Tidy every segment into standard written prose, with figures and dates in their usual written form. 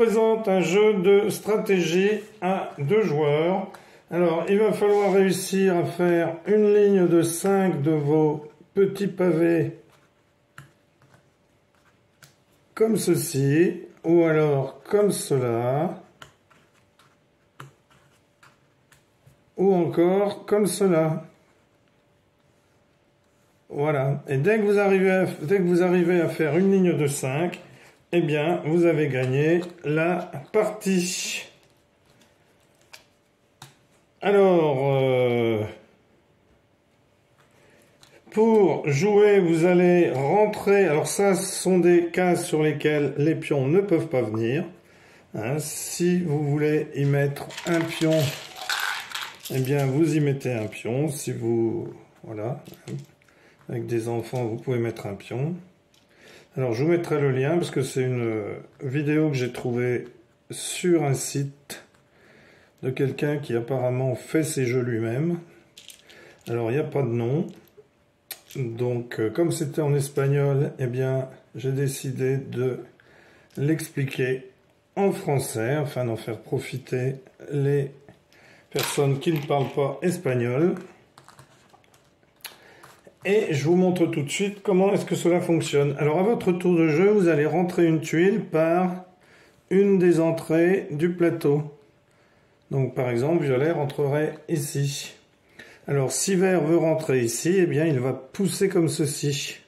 présente un jeu de stratégie à 2 joueurs. Alors, il va falloir réussir à faire une ligne de 5 de vos petits pavés comme ceci, ou alors comme cela, ou encore comme cela. Voilà. Et dès que vous arrivez à faire une ligne de 5, eh bien, vous avez gagné la partie. Alors, pour jouer, vous allez rentrer. Alors ça, ce sont des cases sur lesquelles les pions ne peuvent pas venir. Hein, si vous voulez y mettre un pion, eh bien, vous y mettez un pion. Si vous... Voilà. Avec des enfants, vous pouvez mettre un pion. Alors, je vous mettrai le lien parce que c'est une vidéo que j'ai trouvée sur un site de quelqu'un qui apparemment fait ces jeux lui-même. Alors, il n'y a pas de nom. Donc, comme c'était en espagnol, eh bien, j'ai décidé de l'expliquer en français afin d'en faire profiter les personnes qui ne parlent pas espagnol. Et je vous montre tout de suite comment est-ce que cela fonctionne. Alors à votre tour de jeu, vous allez rentrer une tuile par une des entrées du plateau. Donc par exemple, violet rentrerait ici. Alors si vert veut rentrer ici, eh bien il va pousser comme ceci.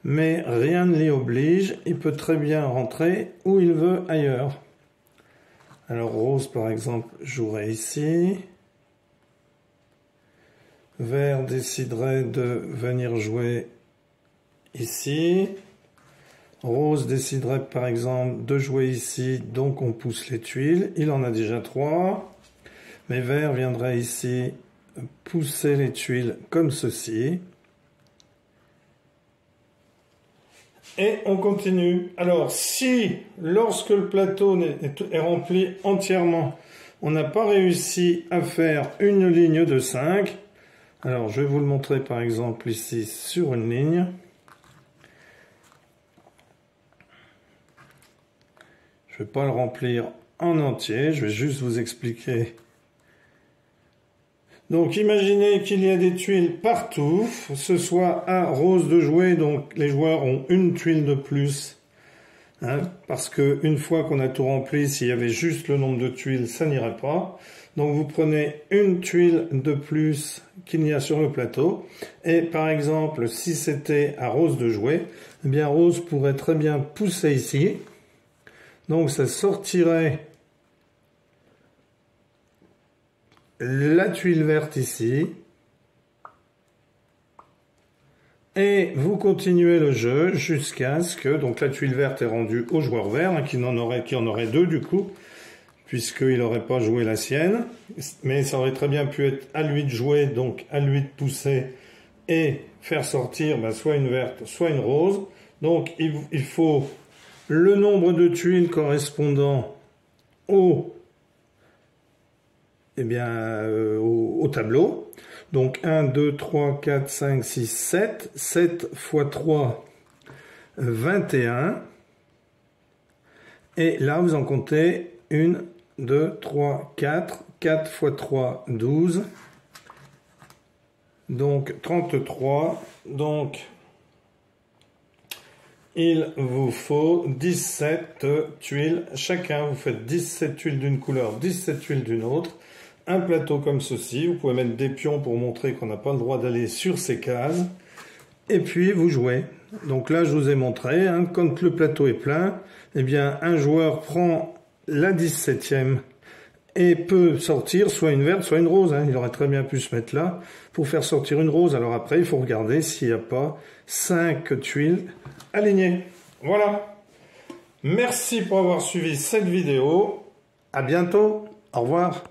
Mais rien ne l'y oblige, il peut très bien rentrer où il veut ailleurs. Alors rose par exemple jouerait ici. Vert déciderait de venir jouer ici. Rose déciderait par exemple de jouer ici, donc on pousse les tuiles. Il en a déjà 3. Mais vert viendrait ici pousser les tuiles comme ceci. Et on continue. Alors si, lorsque le plateau est rempli entièrement, on n'a pas réussi à faire une ligne de 5, alors, je vais vous le montrer par exemple ici sur une ligne. Je ne vais pas le remplir en entier, je vais juste vous expliquer. Donc, imaginez qu'il y a des tuiles partout, ce soit à rose de jouer, donc les joueurs ont une tuile de plus. Hein, parce qu'une fois qu'on a tout rempli, s'il y avait juste le nombre de tuiles, ça n'irait pas. Donc vous prenez une tuile de plus qu'il n'y a sur le plateau. Et par exemple, si c'était à rose de jouer, eh bien rose pourrait très bien pousser ici. Donc ça sortirait la tuile verte ici. Et vous continuez le jeu jusqu'à ce que donc la tuile verte est rendue au joueur vert, hein, qui en aurait 2 du coup, puisqu'il n'aurait pas joué la sienne. Mais ça aurait très bien pu être à lui de jouer, donc à lui de pousser et faire sortir soit une verte, soit une rose. Donc il faut le nombre de tuiles correspondant au tableau. Donc 1, 2, 3, 4, 5, 6, 7. 7 x 3, 21. Et là, vous en comptez 1, 2, 3, 4. 4 x 3, 12. Donc 33. Donc il vous faut 17 tuiles. Chacun, vous faites 17 tuiles d'une couleur, 17 tuiles d'une autre. Un plateau comme ceci, vous pouvez mettre des pions pour montrer qu'on n'a pas le droit d'aller sur ces cases. Et puis vous jouez. Donc là je vous ai montré, hein, quand le plateau est plein, eh bien un joueur prend la 17e et peut sortir soit une verte, soit une rose. Hein. Il aurait très bien pu se mettre là pour faire sortir une rose. Alors après il faut regarder s'il n'y a pas 5 tuiles alignées. Voilà. Merci pour avoir suivi cette vidéo. À bientôt. Au revoir.